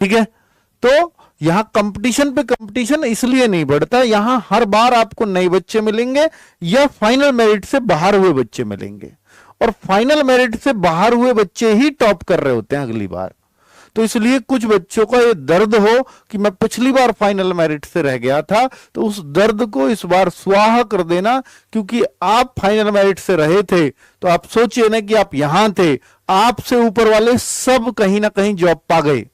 ठीक है, तो यहां कंपटीशन पे कंपटीशन इसलिए नहीं बढ़ता, यहां हर बार आपको नए बच्चे मिलेंगे या फाइनल मेरिट से बाहर हुए बच्चे मिलेंगे, और फाइनल मेरिट से बाहर हुए बच्चे ही टॉप कर रहे होते हैं अगली बार। तो इसलिए कुछ बच्चों का ये दर्द हो कि मैं पिछली बार फाइनल मेरिट से रह गया था, तो उस दर्द को इस बार स्वाहा कर देना, क्योंकि आप फाइनल मेरिट से रहे थे तो आप सोचिए ना कि आप यहां थे, आपसे ऊपर वाले सब कहीं ना कहीं जॉब पा गए।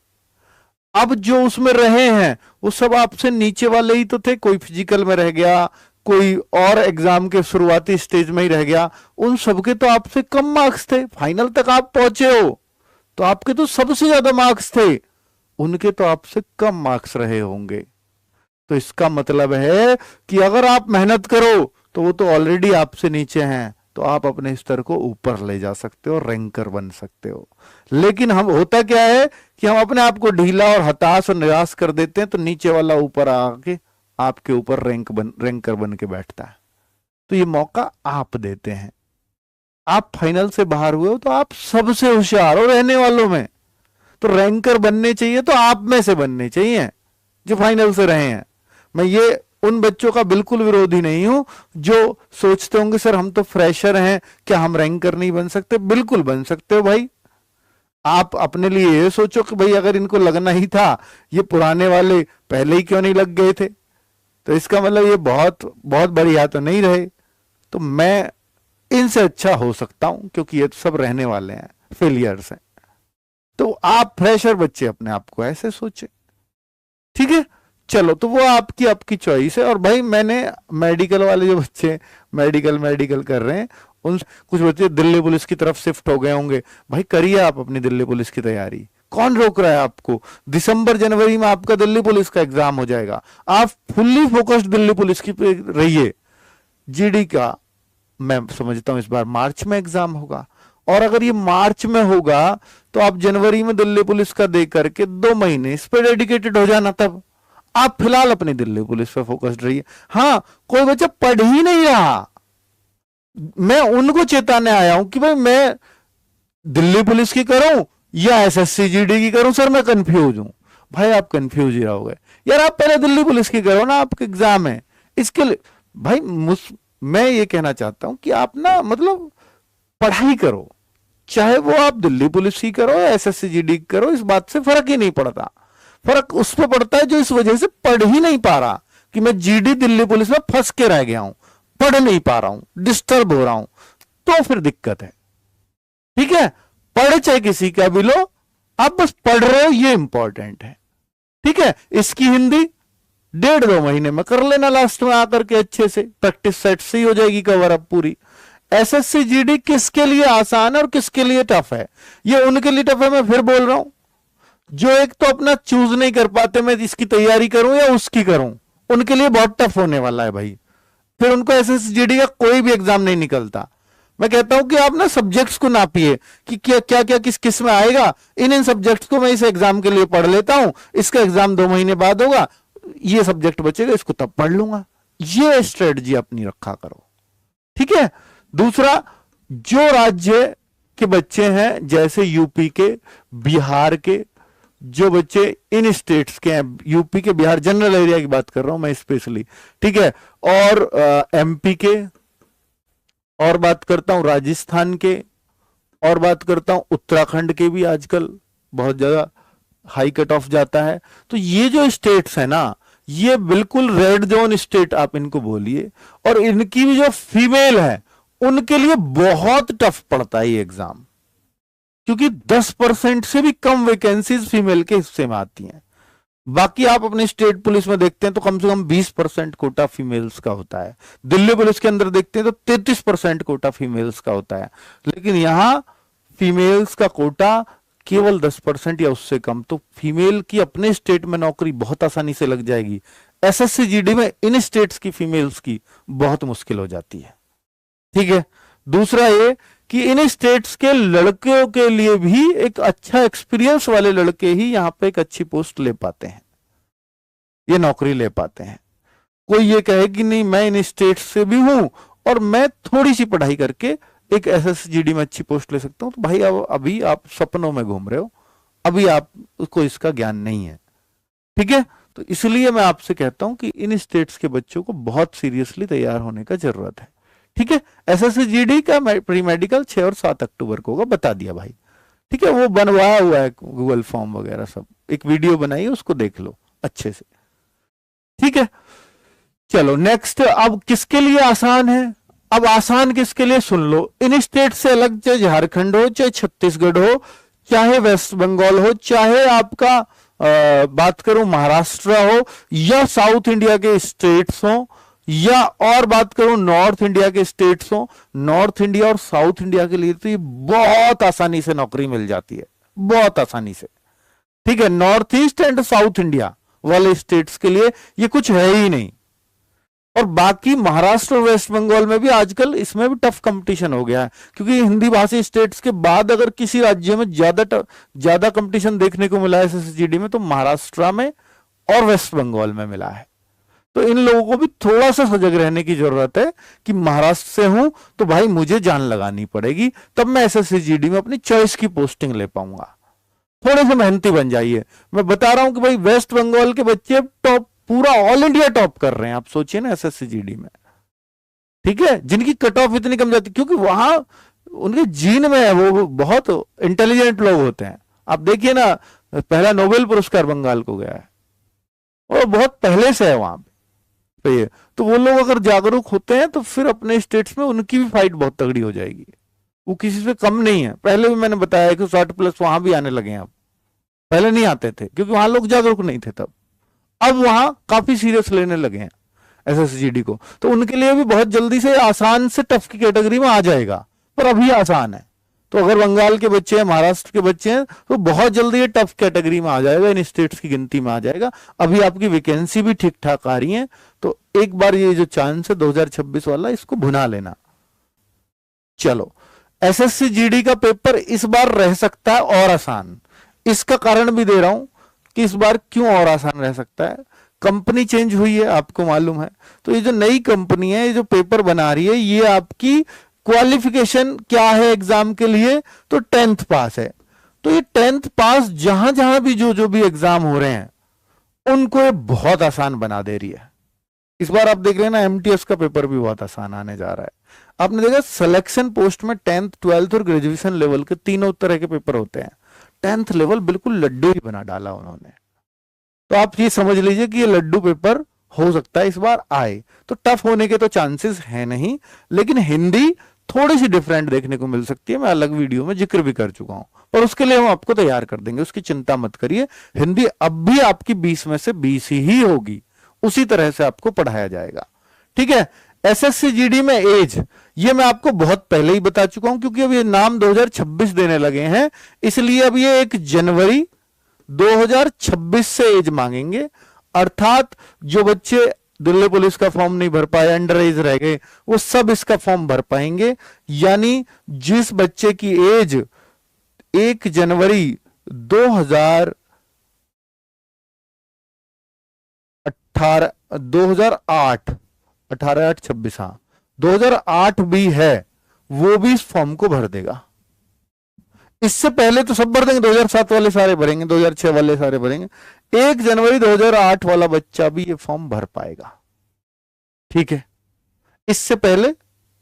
अब जो उसमें रहे हैं वो सब आपसे नीचे वाले ही तो थे, कोई फिजिकल में रह गया, कोई और एग्जाम के शुरुआती स्टेज में ही रह गया, उन सबके तो आपसे कम मार्क्स थे। फाइनल तक आप पहुंचे हो तो आपके तो सबसे ज्यादा मार्क्स थे, उनके तो आपसे कम मार्क्स रहे होंगे। तो इसका मतलब है कि अगर आप मेहनत करो तो वो तो ऑलरेडी आपसे नीचे हैं, तो आप अपने स्तर को ऊपर ले जा सकते हो, रैंकर बन सकते हो। लेकिन हम होता क्या है कि हम अपने आप को ढीला और हताश और निराश कर देते हैं, तो नीचे वाला ऊपर आके आपके ऊपर रैंकर बन के बैठता है। तो ये मौका आप देते हैं। आप फाइनल से बाहर हुए हो तो आप सबसे होशियार हो रहने वालों में, तो रैंकर बनने चाहिए तो आप में से बनने चाहिए जो फाइनल से रहे हैं। मैं ये उन बच्चों का बिल्कुल विरोधी नहीं हूं जो सोचते होंगे सर हम तो फ्रेशर हैं, क्या हम रैंकर नहीं बन सकते? बिल्कुल बन सकते हो भाई। आप अपने लिए ये सोचो कि भाई अगर इनको लगना ही था, ये पुराने वाले पहले ही क्यों नहीं लग गए थे? तो इसका मतलब ये बहुत बहुत बढ़िया तो नहीं रहे, तो मैं इनसे अच्छा हो सकता हूं, क्योंकि ये सब रहने वाले हैं, फेलियर्स हैं। तो आप फ्रेशर बच्चे अपने आप को ऐसे सोचे, ठीक है। चलो, तो वो आपकी चॉइस है। और भाई मैंने मेडिकल वाले जो बच्चे मेडिकल कर रहे हैं, उन कुछ बच्चे दिल्ली पुलिस की तरफ शिफ्ट हो गए होंगे, भाई करिए आप अपनी दिल्ली पुलिस की तैयारी, कौन रोक रहा है आपको? दिसंबर जनवरी में आपका दिल्ली पुलिस का एग्जाम हो जाएगा, आप फुल्ली फोकस्ड दिल्ली पुलिस की पे रहिए। जीडी का मैं समझता हूं इस बार मार्च में एग्जाम होगा, और अगर ये मार्च में होगा तो आप जनवरी में दिल्ली पुलिस का दे करके 2 महीने इस पे डेडिकेटेड हो जाना। तब आप फिलहाल अपनी दिल्ली पुलिस पे फोकस्ड रहिए। हाँ, कोई बच्चा पढ़ ही नहीं रहा, मैं उनको चेताने आया हूं कि भाई मैं दिल्ली पुलिस की करूं या एसएससी जीडी की करूं, सर मैं कंफ्यूज हूं। भाई आप कंफ्यूज ही रहोगे यार, आप पहले दिल्ली पुलिस की करो ना, आपका एग्जाम है इसके लिए। भाई मैं ये कहना चाहता हूं कि आप ना मतलब पढ़ाई करो, चाहे वो आप दिल्ली पुलिस की करो या एसएससी जीडी की करो, इस बात से फर्क ही नहीं पड़ता। फर्क उस पर पड़ता है जो इस वजह से पढ़ ही नहीं पा रहा कि मैं जीडी दिल्ली पुलिस में फंस के रह गया हूं, पढ़ नहीं पा रहा हूं, डिस्टर्ब हो रहा हूं, तो फिर दिक्कत है। ठीक है, पढ़ चाहे किसी का भी लो, आप बस पढ़ रहे हो, ये इंपॉर्टेंट है। ठीक है, इसकी हिंदी 1.5-2 महीने में कर लेना, लास्ट में आकर के अच्छे से प्रैक्टिस सेट से ही हो जाएगी कवर अप पूरी। एसएससी जीडी किसके लिए आसान है और किसके लिए टफ है? ये उनके लिए टफ है, मैं फिर बोल रहा हूं, जो एक तो अपना चूज नहीं कर पाते मैं इसकी तैयारी करूं या उसकी करूं, उनके लिए बहुत टफ होने वाला है भाई। फिर उनको एसएससी जीडी का कोई भी एग्जाम नहीं निकलता। मैं कहता हूं कि आप ना सब्जेक्ट्स को नापिए कि क्या क्या क्या किस किस में आएगा, इन सब्जेक्ट्स को मैं इस एग्जाम के लिए पढ़ लेता हूं, इसका एग्जाम 2 महीने बाद होगा, ये सब्जेक्ट बचेगा, इसको तब पढ़ लूंगा। ये स्ट्रेटजी अपनी रखा करो। ठीक है। दूसरा, जो राज्य के बच्चे हैं जैसे यूपी के, बिहार के, जो बच्चे इन स्टेट्स के हैं, यूपी के, बिहार, जनरल एरिया की बात कर रहा हूं मैं स्पेशली, ठीक है, और एमपी के, और बात करता हूं राजस्थान के, और बात करता हूं उत्तराखंड के भी आजकल बहुत ज्यादा हाई कट ऑफ जाता है। तो ये जो स्टेट्स है ना, ये बिल्कुल रेड जोन स्टेट आप इनको बोलिए, और इनकी भी जो फीमेल है उनके लिए बहुत टफ पड़ता है ये एग्जाम, क्योंकि 10% से भी कम वैकेंसीज फीमेल के हिस्से में आती हैं। बाकी आप अपने स्टेट पुलिस में देखते हैं तो कम से कम 20% कोटा फीमेल्स का होता है, दिल्ली पुलिस के अंदर देखते हैं तो 33% कोटा फीमेल्स का होता है, लेकिन यहां फीमेल्स का कोटा केवल 10% या उससे कम। तो फीमेल की अपने स्टेट में नौकरी बहुत आसानी से लग जाएगी, एसएससी जीडी में इन स्टेट्स की फीमेल्स की बहुत मुश्किल हो जाती है। ठीक है। दूसरा ये कि इन स्टेट्स के लड़कों के लिए भी एक अच्छा एक्सपीरियंस वाले लड़के ही यहां पे एक अच्छी पोस्ट ले पाते हैं, ये नौकरी ले पाते हैं। कोई ये कहे कि नहीं मैं इन स्टेट्स से भी हूं और मैं थोड़ी सी पढ़ाई करके एक एसएसजीडी में अच्छी पोस्ट ले सकता हूं, तो भाई अब अभी आप सपनों में घूम रहे हो, अभी आपको इसका ज्ञान नहीं है, ठीक है। तो इसलिए मैं आपसे कहता हूं कि इन स्टेट्स के बच्चों को बहुत सीरियसली तैयार होने का जरूरत है, ठीक है। एसएससी का प्री मेडिकल 6 और 7 अक्टूबर को होगा, बता दिया भाई, ठीक है। वो बनवाया हुआ है गूगल फॉर्म वगैरह सब, एक वीडियो बनाई, उसको देख लो अच्छे से, ठीक है। चलो नेक्स्ट, अब किसके लिए आसान है? अब आसान किसके लिए सुन लो। इन स्टेट से अलग, चाहे झारखंड हो, चाहे छत्तीसगढ़ हो, चाहे वेस्ट बंगाल हो, चाहे आपका बात करूं महाराष्ट्र हो, या साउथ इंडिया के स्टेट्स हो, या और बात करूं नॉर्थ इंडिया के स्टेट्स हो, नॉर्थ इंडिया और साउथ इंडिया के लिए तो ये बहुत आसानी से नौकरी मिल जाती है, बहुत आसानी से, ठीक है। North east and south India वाले स्टेट्स के लिए ये कुछ है ही नहीं। और बाकी महाराष्ट्र और वेस्ट बंगाल में भी आजकल इसमें भी टफ कंपटीशन हो गया है, क्योंकि हिंदी भाषी स्टेट्स के बाद अगर किसी राज्य में ज्यादा कंपटीशन देखने को मिला है एसएससीजीडी में, तो महाराष्ट्र में और वेस्ट बंगाल में मिला है। तो इन लोगों को भी थोड़ा सा सजग रहने की जरूरत है कि महाराष्ट्र से हूं तो भाई मुझे जान लगानी पड़ेगी, तब मैं एसएससीजीडी में अपनी चॉइस की पोस्टिंग ले पाऊंगा। थोड़े से मेहनती बन जाइए। मैं बता रहा हूं कि भाई वेस्ट बंगाल के बच्चे टॉप, पूरा ऑल इंडिया टॉप कर रहे हैं, आप सोचिए ना एसएससीजीडी में, ठीक है। जिनकी कट ऑफ इतनी कम जाती, क्योंकि वहां उनके जीन में है, वो बहुत इंटेलिजेंट लोग होते हैं। आप देखिए ना, पहला नोबेल पुरस्कार बंगाल को गया है, और बहुत पहले से है वहां पे। तो वो लोग अगर जागरूक होते हैं तो फिर अपने स्टेट्स में उनकी भी फाइट बहुत तगड़ी हो जाएगी, वो किसी से कम नहीं है। पहले भी मैंने बताया कि 60+ वहां भी आने लगे हैं, अब पहले नहीं आते थे क्योंकि वहां लोग जागरूक नहीं थे तब, अब वहां काफी सीरियस लेने लगे हैं एसएससीजीडी को। तो उनके लिए भी बहुत जल्दी से आसान से टफ की कैटेगरी में आ जाएगा, पर अभी आसान है। तो अगर बंगाल के बच्चे हैं, महाराष्ट्र के बच्चे हैं, तो बहुत जल्दी ये टफ कैटेगरी में आ जाएगा, इन स्टेट्स की गिनती में आ जाएगा। अभी आपकी वैकेंसी भी ठीक ठाक आ रही है, तो एक बार ये जो चांस है 2026 वाला, इसको भुना लेना। चलो, एसएससीजीडी का पेपर इस बार रह सकता है और आसान। इसका कारण भी दे रहा हूं कि इस बार क्यों और आसान रह सकता है। कंपनी चेंज हुई है, आपको मालूम है। तो ये जो नई कंपनी है, ये जो पेपर बना रही है, ये आपकी क्वालिफिकेशन क्या है एग्जाम के लिए, तो 10th पास है। तो ये 10th पास जहां जहां भी जो भी एग्जाम हो रहे हैं, उनको ये बहुत आसान बना दे रही है। इस बार आप देख लेना, एमटीएस का पेपर भी बहुत आसान आने जा रहा है। आपने देखा सिलेक्शन पोस्ट में 10th, 12th और ग्रेजुएशन लेवल के तीनों तरह के पेपर होते हैं। 10th लेवल बिल्कुल लड्डू ही बना डाला उन्होंने। तो आप ये समझ लीजिए कि ये लड्डू पेपर हो सकता है इस बार आए। तो टफ होने के तो चांसेस है नहीं, लेकिन हिंदी थोड़ी सी डिफरेंट देखने को मिल सकती है। मैं अलग वीडियो में जिक्र भी कर चुका हूं, पर उसके लिए हम आपको तैयार कर देंगे, उसकी चिंता मत करिए। हिंदी अब भी आपकी 20 में से 20 ही होगी, उसी तरह से आपको पढ़ाया जाएगा, ठीक है। एसएससीजीडी में एज, ये मैं आपको बहुत पहले ही बता चुका हूं, क्योंकि अब ये नाम 2026 देने लगे हैं, इसलिए अब ये 1 जनवरी 2026 से एज मांगेंगे। अर्थात जो बच्चे दिल्ली पुलिस का फॉर्म नहीं भर पाए, अंडर एज रह गए, वो सब इसका फॉर्म भर पाएंगे। यानी जिस बच्चे की एज 1 जनवरी 2008 18/8/26, हाँ 2008 भी है, वो भी इस फॉर्म को भर देगा। इससे पहले तो सब भर देंगे, 2007 वाले सारे भरेंगे, 2006 वाले सारे भरेंगे। 1 जनवरी 2008 वाला बच्चा भी ये फॉर्म भर पाएगा, ठीक है। इससे पहले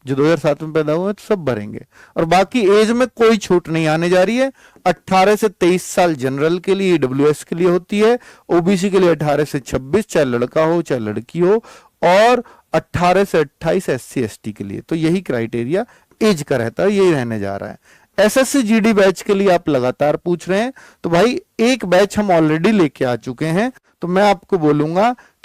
जो 2007 में पैदा हुए तो सब भरेंगे। और बाकी एज में कोई छूट नहीं आने जा रही है। 18 से 23 साल जनरल के लिए, ईडब्ल्यूएस के लिए होती है। ओबीसी के लिए 18 से 26, चाहे लड़का हो चाहे लड़की हो, और 18 से 28 एससी एसटी के लिए। तो यही क्राइटेरिया एज का रहता है, यही रहने जा रहा है। एसएससीजीडी बैच के लिए आप लगातार पूछ रहे हैं, तो भाई एक बैच हम ऑलरेडी लेके आ चुके हैं। तो मैं आपको बोलूंगा कि